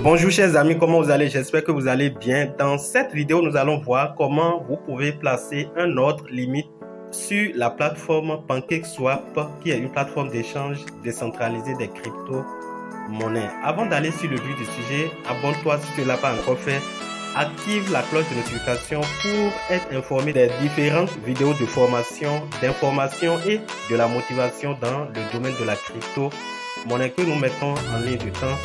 Bonjour chers amis, comment vous allez? J'espère que vous allez bien. Dans cette vidéo, nous allons voir comment vous pouvez placer un ordre limite sur la plateforme PancakeSwap, qui est une plateforme d'échange décentralisée des crypto-monnaies. Avant d'aller sur le vif du sujet, abonne-toi si tu ne l'as pas encore fait. Active la cloche de notification pour être informé des différentes vidéos de formation, d'information et de la motivation dans le domaine de la crypto-monnaie que nous mettons en ligne de temps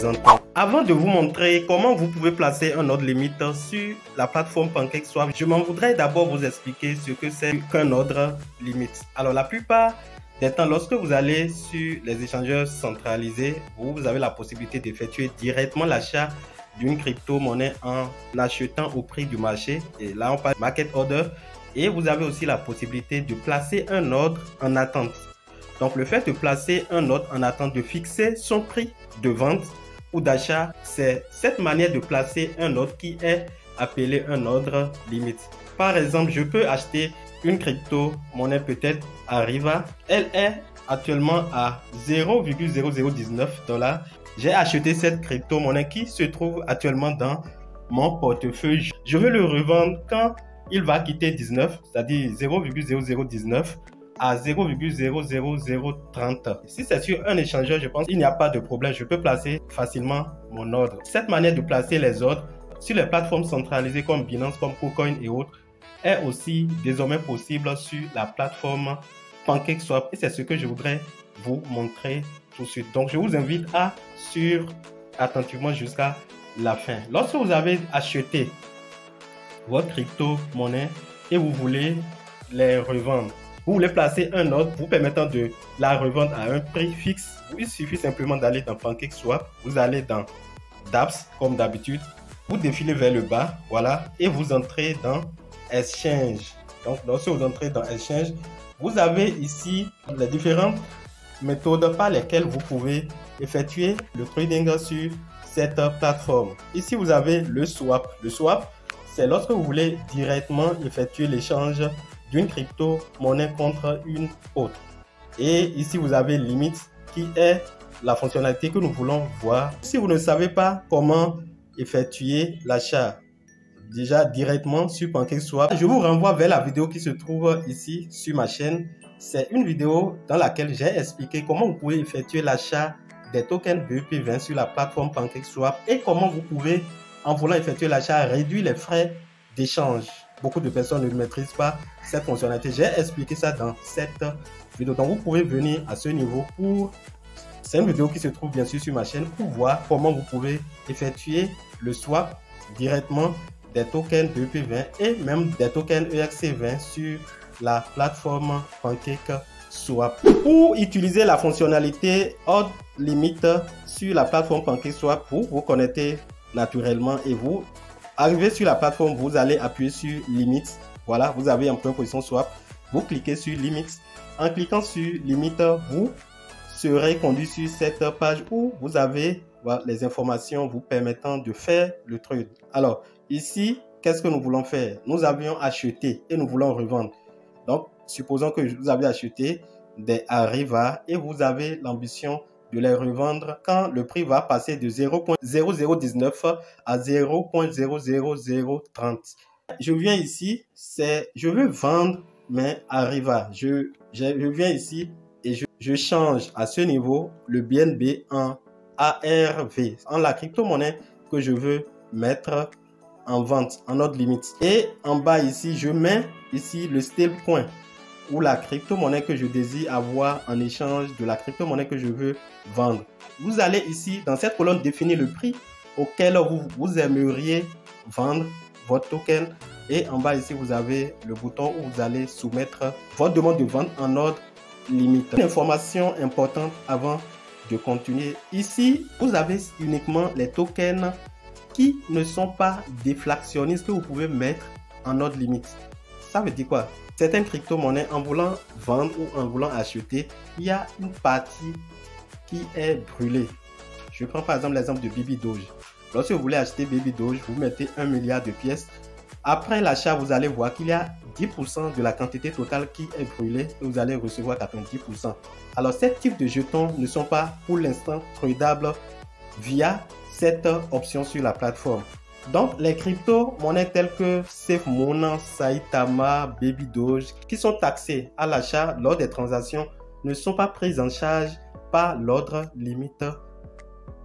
en temps. Avant de vous montrer comment vous pouvez placer un ordre limite sur la plateforme PancakeSwap, je m'en voudrais d'abord vous expliquer ce que c'est qu'un ordre limite. Alors la plupart des temps, lorsque vous allez sur les échangeurs centralisés, vous avez la possibilité d'effectuer directement l'achat d'une crypto-monnaie en achetant au prix du marché. Et là, on parle de market order. Et vous avez aussi la possibilité de placer un ordre en attente. Donc, le fait de placer un ordre en attente, de fixer son prix de vente ou d'achat, c'est cette manière de placer un ordre qui est appelé un ordre limite. Par exemple, je peux acheter une crypto-monnaie, peut-être Arriva. Elle est actuellement à 0,0019 $. J'ai acheté cette crypto-monnaie qui se trouve actuellement dans mon portefeuille. Je veux le revendre quand il va quitter 19, c'est-à-dire 0,0019 à 0,00030. Si c'est sur un échangeur, je pense qu'il n'y a pas de problème. Je peux placer facilement mon ordre. Cette manière de placer les ordres sur les plateformes centralisées comme Binance, comme KuCoin et autres est aussi désormais possible sur la plateforme PancakeSwap. Et c'est ce que je voudrais vous montrer tout de suite. Donc, je vous invite à suivre attentivement jusqu'à la fin. Lorsque vous avez acheté votre crypto-monnaie et vous voulez les revendre, vous voulez placer un ordre vous permettant de la revendre à un prix fixe, il suffit simplement d'aller dans PancakeSwap. Vous allez dans dApps comme d'habitude, vous défilez vers le bas, voilà, et vous entrez dans Exchange. Donc, lorsque vous entrez dans Exchange, vous avez ici les différentes méthodes par lesquelles vous pouvez effectuer le trading sur cette plateforme. Ici, vous avez le swap. Le swap, c'est lorsque vous voulez directement effectuer l'échange d'une crypto-monnaie contre une autre. Et ici, vous avez limite qui est la fonctionnalité que nous voulons voir. Si vous ne savez pas comment effectuer l'achat déjà directement sur PancakeSwap, je vous renvoie vers la vidéo qui se trouve ici sur ma chaîne. C'est une vidéo dans laquelle j'ai expliqué comment vous pouvez effectuer l'achat des tokens BEP20 sur la plateforme PancakeSwap et comment vous pouvez, en voulant effectuer l'achat, réduire les frais d'échange. Beaucoup de personnes ne maîtrisent pas cette fonctionnalité. J'ai expliqué ça dans cette vidéo. Donc, vous pouvez venir à ce niveau pour... C'est une vidéo qui se trouve bien sûr sur ma chaîne pour voir comment vous pouvez effectuer le swap directement des tokens BEP20 et même des tokens ERC20 sur la plateforme PancakeSwap. Pour utiliser la fonctionnalité ordre limite sur la plateforme PancakeSwap, vous connectez naturellement et vous arrivez sur la plateforme, vous allez appuyer sur limite. Voilà, vous avez en première position swap. Vous cliquez sur limite. En cliquant sur limite, vous serez conduit sur cette page où vous avez les informations vous permettant de faire le trade. Alors ici, qu'est-ce que nous voulons faire? Nous avions acheté et nous voulons revendre. Donc, supposons que vous avez acheté des Arriva et vous avez l'ambition de les revendre quand le prix va passer de 0,0019 à 0,00030. Je viens ici, je veux vendre mes Arriva. Je viens ici et je change à ce niveau le BNB en ARV, en la crypto-monnaie que je veux mettre en vente, en ordre limite. Et en bas ici, je mets ici le stablecoin ou la crypto-monnaie que je désire avoir en échange de la crypto-monnaie que je veux vendre. Vous allez ici, dans cette colonne, définir le prix auquel vous aimeriez vendre votre token. Et en bas ici, vous avez le bouton où vous allez soumettre votre demande de vente en ordre limite. Une information importante avant de continuer. Ici, vous avez uniquement les tokens qui ne sont pas déflationnistes que vous pouvez mettre en ordre limite. Ça veut dire quoi? Certaines crypto-monnaies, en voulant vendre ou en voulant acheter, il y a une partie qui est brûlée. Je prends par exemple l'exemple de Baby Doge. Lorsque vous voulez acheter Baby Doge, vous mettez 1 milliard de pièces. Après l'achat, vous allez voir qu'il y a 10% de la quantité totale qui est brûlée et vous allez recevoir 90%. Alors, ces types de jetons ne sont pas pour l'instant tradables via cette option sur la plateforme. Donc, les crypto-monnaies telles que SafeMoon, Saitama, Baby Doge, qui sont taxées à l'achat lors des transactions, ne sont pas prises en charge par l'ordre limite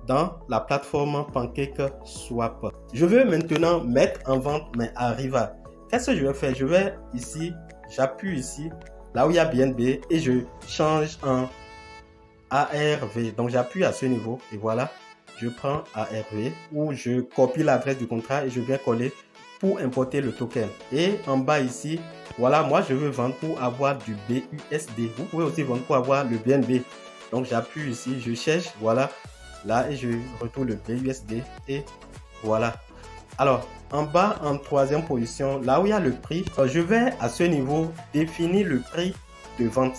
dans la plateforme PancakeSwap. Je veux maintenant mettre en vente mes Arriva. Qu'est-ce que je vais faire? Je vais ici, j'appuie ici, là où il y a BNB et je change en ARV. Donc, j'appuie à ce niveau et voilà, je prends ARV où je copie l'adresse du contrat et je viens coller pour importer le token. Et en bas ici, voilà, moi je veux vendre pour avoir du BUSD. Vous pouvez aussi vendre pour avoir le BNB. Donc j'appuie ici, je cherche, voilà, là et je retrouve le BUSD et voilà. Alors en bas, en troisième position, là où il y a le prix, je vais à ce niveau définir le prix de vente.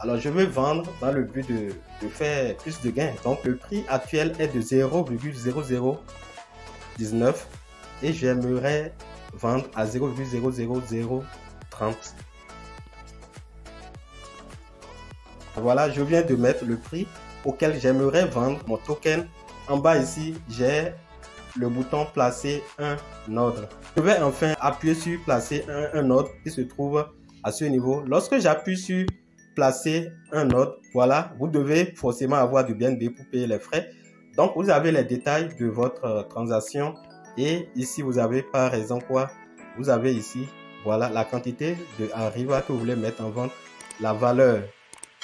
Alors je veux vendre dans le but de faire plus de gains. Donc le prix actuel est de 0,0019 et j'aimerais vendre à 0,00030. Voilà, je viens de mettre le prix auquel j'aimerais vendre mon token. En bas ici, j'ai le bouton placer un ordre. Je vais enfin appuyer sur placer un ordre qui se trouve à ce niveau. Lorsque j'appuie sur placer un ordre, voilà, vous devez forcément avoir du BNB pour payer les frais. Donc vous avez les détails de votre transaction et ici vous avez par exemple quoi, vous avez ici voilà la quantité de Arriva que vous voulez mettre en vente, la valeur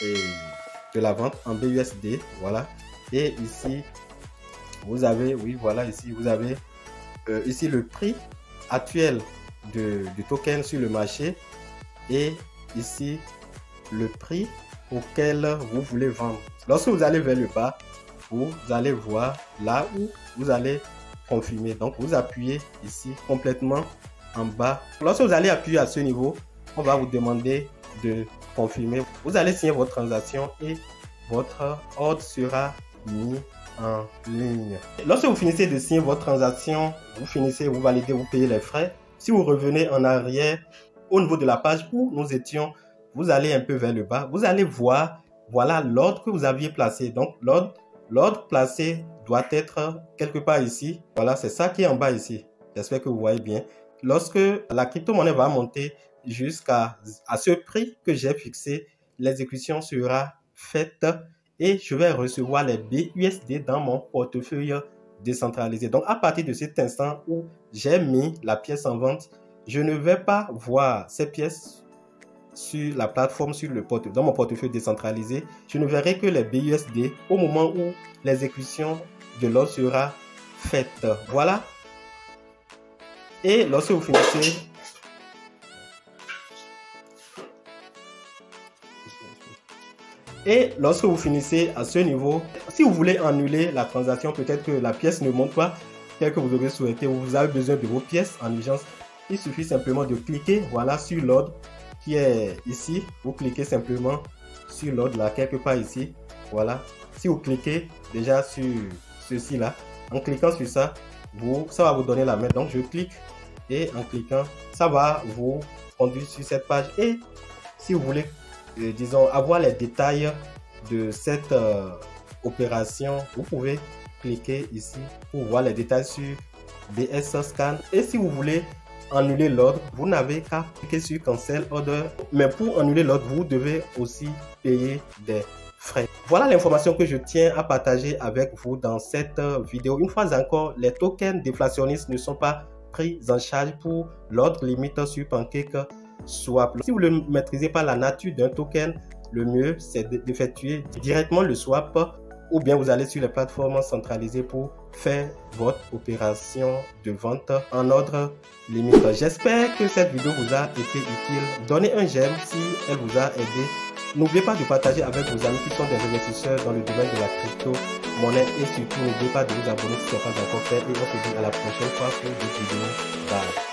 de la vente en BUSD, voilà, et ici vous avez, oui voilà, ici vous avez ici le prix actuel du token sur le marché et ici le prix auquel vous voulez vendre. Lorsque vous allez vers le bas, vous allez voir là où vous allez confirmer. Donc vous appuyez ici complètement en bas. Lorsque vous allez appuyer à ce niveau, on va vous demander de confirmer. Vous allez signer votre transaction et votre ordre sera mis en ligne. Lorsque vous finissez de signer votre transaction, vous validez, vous payez les frais. Si vous revenez en arrière au niveau de la page où nous étions, vous allez un peu vers le bas, vous allez voir, voilà l'ordre que vous aviez placé. Donc, l'ordre placé doit être quelque part ici. Voilà, c'est ça qui est en bas ici. J'espère que vous voyez bien. Lorsque la crypto-monnaie va monter jusqu'à ce prix que j'ai fixé, l'exécution sera faite et je vais recevoir les BUSD dans mon portefeuille décentralisé. Donc, à partir de cet instant où j'ai mis la pièce en vente, je ne vais pas voir ces pièces sur la plateforme, dans mon portefeuille décentralisé. Je ne verrai que les BUSD au moment où l'exécution de l'ordre sera faite. Voilà. Et lorsque vous finissez, à ce niveau, si vous voulez annuler la transaction, peut-être que la pièce ne monte pas tel que vous aurez souhaité, ou vous avez besoin de vos pièces en urgence, il suffit simplement de cliquer, voilà, sur l'ordre qui est ici. Vous cliquez simplement sur l'ordre là, quelque part ici, voilà. Si vous cliquez déjà sur ceci là, en cliquant sur ça, ça va vous donner la main. Donc je clique et en cliquant, ça va vous conduire sur cette page. Et si vous voulez, disons, avoir les détails de cette opération, vous pouvez cliquer ici pour voir les détails sur BS Scan. Et si vous voulez annuler l'ordre, vous n'avez qu'à cliquer sur Cancel Order. Mais pour annuler l'ordre, vous devez aussi payer des frais. Voilà l'information que je tiens à partager avec vous dans cette vidéo. Une fois encore, les tokens déflationnistes ne sont pas pris en charge pour l'ordre limite sur PancakeSwap. Si vous ne maîtrisez pas la nature d'un token, le mieux c'est d'effectuer directement le swap ou bien vous allez sur les plateformes centralisées pour faire votre opération de vente en ordre limite. J'espère que cette vidéo vous a été utile. Donnez un j'aime si elle vous a aidé. N'oubliez pas de partager avec vos amis qui sont des investisseurs dans le domaine de la crypto-monnaie et surtout n'oubliez pas de vous abonner si ce n'est pas encore fait et on se dit à la prochaine fois pour des vidéos. Bye.